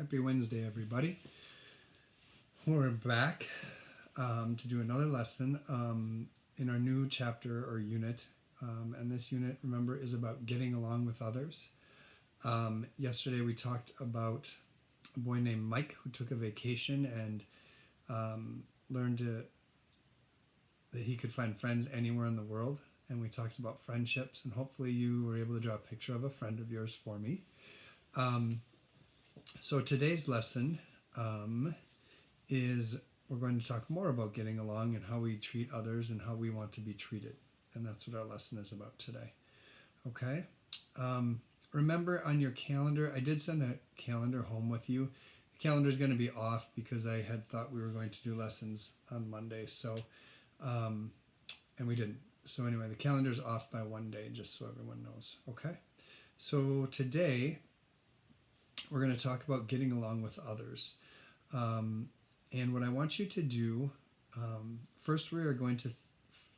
Happy Wednesday, everybody. We're back to do another lesson in our new chapter or unit. And this unit, remember, is about getting along with others. Yesterday we talked about a boy named Mike who took a vacation and learned that he could find friends anywhere in the world. And we talked about friendships, and hopefully you were able to draw a picture of a friend of yours for me. So today's lesson is we're going to talk more about getting along and how we treat others and how we want to be treated. And that's what our lesson is about today. Okay? Remember on your calendar, I did send a calendar home with you. The calendar is going to be off because I had thought we were going to do lessons on Monday. So, and we didn't. So anyway, the calendar is off by one day, just so everyone knows. Okay? So today, we're going to talk about getting along with others. And what I want you to do, first we are going to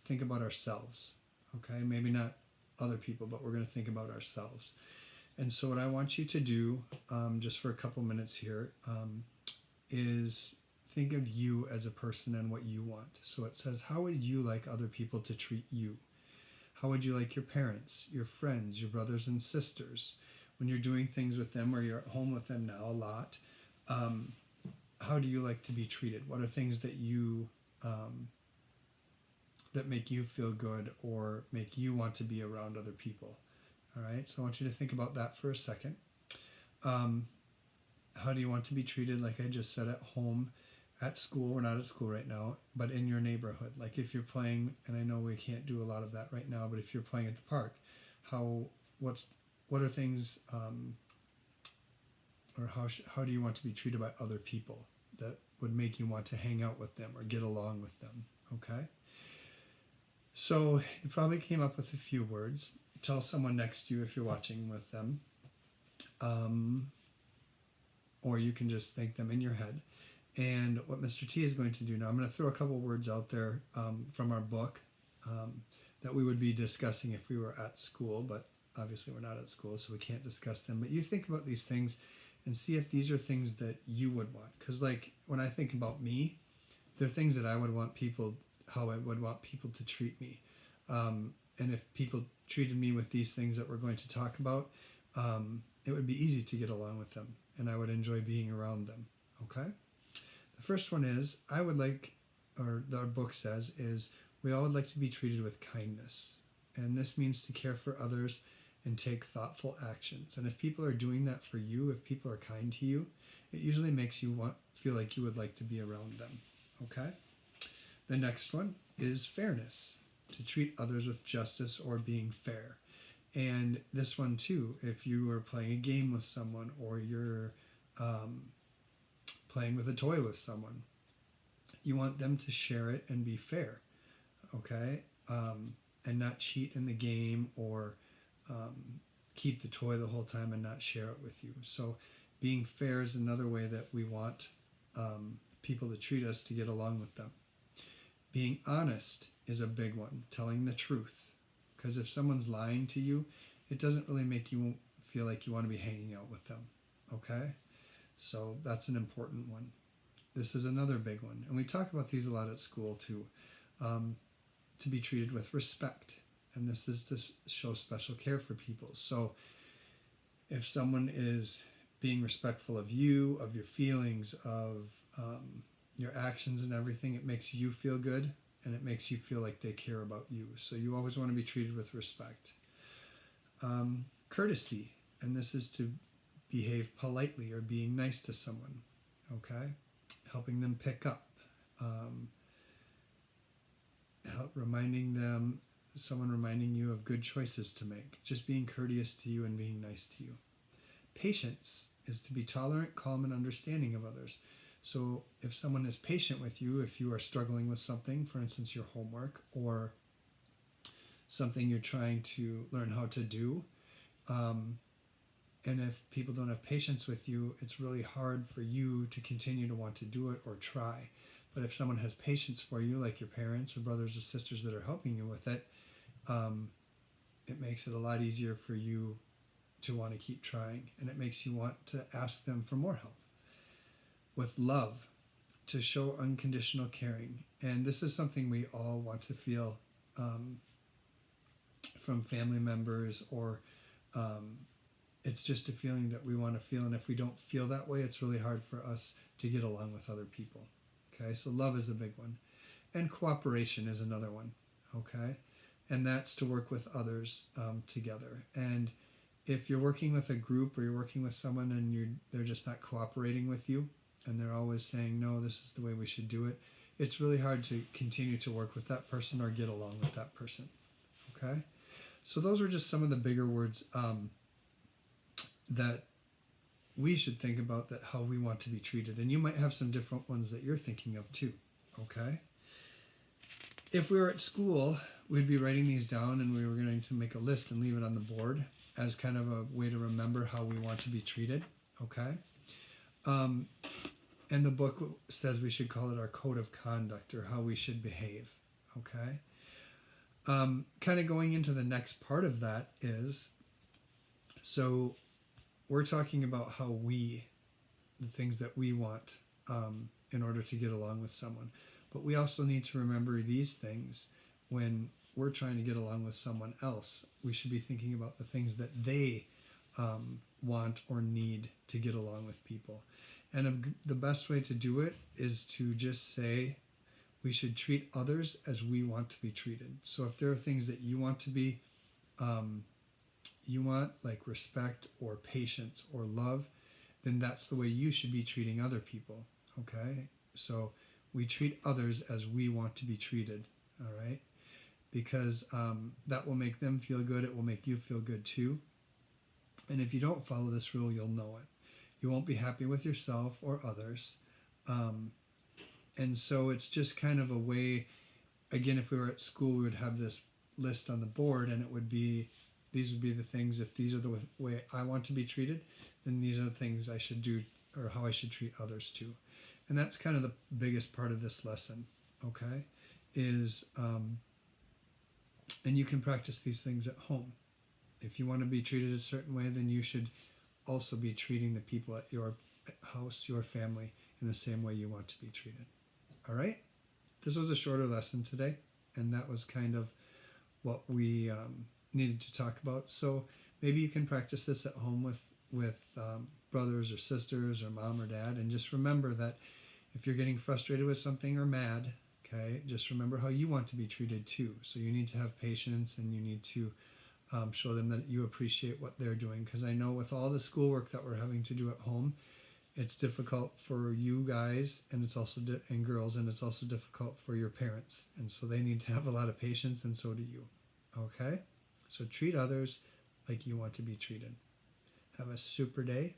think about ourselves, okay? Maybe not other people, but we're going to think about ourselves. And so what I want you to do, just for a couple minutes here, is think of you as a person and what you want. So it says, how would you like other people to treat you? How would you like your parents, your friends, your brothers and sisters? When you're doing things with them or you're at home with them now a lot, how do you like to be treated? What are things that you that make you feel good or make you want to be around other people? All right, so I want you to think about that for a second. How do you want to be treated? Like I just said, at home, at school. We're not at school right now, but in your neighborhood. Like if you're playing, and I know we can't do a lot of that right now, but if you're playing at the park, what are things, or how do you want to be treated by other people that would make you want to hang out with them or get along with them? Okay. So you probably came up with a few words. Tell someone next to you if you're watching with them. Or you can just think them in your head. And what Mr. T is going to do now, I'm going to throw a couple words out there from our book that we would be discussing if we were at school, but obviously we're not at school, so we can't discuss them. But you think about these things and see if these are things that you would want. Because like when I think about me, they're things that I would want people, how I would want people to treat me. And if people treated me with these things that we're going to talk about, it would be easy to get along with them, and I would enjoy being around them. Okay? The first one is, I would like, or our book says, is we all would like to be treated with kindness. And this means to care for others and take thoughtful actions. And if people are doing that for you, if people are kind to you, it usually makes you feel like you would like to be around them. Okay? The next one is fairness, to treat others with justice or being fair. And this one too, if you are playing a game with someone or you're playing with a toy with someone, you want them to share it and be fair, okay? And not cheat in the game or keep the toy the whole time and not share it with you. So being fair is another way that we want people to treat us, to get along with them. Being honest is a big one, telling the truth. Because if someone's lying to you, it doesn't really make you feel like you want to be hanging out with them, okay? So that's an important one. This is another big one. And we talk about these a lot at school too. To be treated with respect. And this is to show special care for people. So if someone is being respectful of you, of your feelings, of your actions and everything, it makes you feel good, and it makes you feel like they care about you. So you always want to be treated with respect. Courtesy, and this is to behave politely or being nice to someone, okay? Helping them pick up. Someone reminding you of good choices to make. Just being courteous to you and being nice to you. Patience is to be tolerant, calm, and understanding of others. So if someone is patient with you, if you are struggling with something, for instance, your homework, or something you're trying to learn how to do, and if people don't have patience with you, it's really hard for you to continue to want to do it or try. But if someone has patience for you, like your parents or brothers or sisters that are helping you with it, it makes it a lot easier for you to want to keep trying, and it makes you want to ask them for more help. with love, to show unconditional caring. And this is something we all want to feel um, from family members, or um, it's just a feeling that we want to feel. And if we don't feel that way, it's really hard for us to get along with other people. Okay, so love is a big one. And cooperation is another one. Okay, and that's to work with others together. And if you're working with a group, or you're working with someone and they're just not cooperating with you, and they're always saying, no, this is the way we should do it, it's really hard to continue to work with that person or get along with that person. Okay, so those are just some of the bigger words that we should think about, that how we want to be treated. And you might have some different ones that you're thinking of too. Okay, if we were at school, we'd be writing these down, and we were going to make a list and leave it on the board as kind of a way to remember how we want to be treated. Okay, and the book says we should call it our code of conduct, or how we should behave. Okay, kind of going into the next part of that is, so we're talking about how the things that we want in order to get along with someone. But we also need to remember these things when we're trying to get along with someone else. We should be thinking about the things that they want or need to get along with people. And the best way to do it is to just say, we should treat others as we want to be treated. So if there are things that you want to be, you want, like respect or patience or love, then that's the way you should be treating other people. Okay, so we treat others as we want to be treated. All right, because that will make them feel good. It will make you feel good too. And if you don't follow this rule, you'll know it. You won't be happy with yourself or others. And so it's just kind of a way, again, if we were at school, we would have this list on the board, and it would be, these would be the things, if these are the way I want to be treated, then these are the things I should do, or how I should treat others too. And that's kind of the biggest part of this lesson, okay, is, and you can practice these things at home. If you want to be treated a certain way, then you should also be treating the people at your house, your family, in the same way you want to be treated. All right? This was a shorter lesson today, and that was kind of what we needed to talk about. So maybe you can practice this at home with brothers or sisters or mom or dad, and just remember that if you're getting frustrated with something or mad, okay, just remember how you want to be treated too. So you need to have patience, and you need to show them that you appreciate what they're doing. Because I know with all the schoolwork that we're having to do at home, it's difficult for you guys, and it's also and girls, and it's also difficult for your parents. And so they need to have a lot of patience, and so do you. Okay? So treat others like you want to be treated. Have a super day,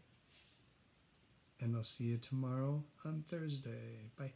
and I'll see you tomorrow on Thursday. Bye.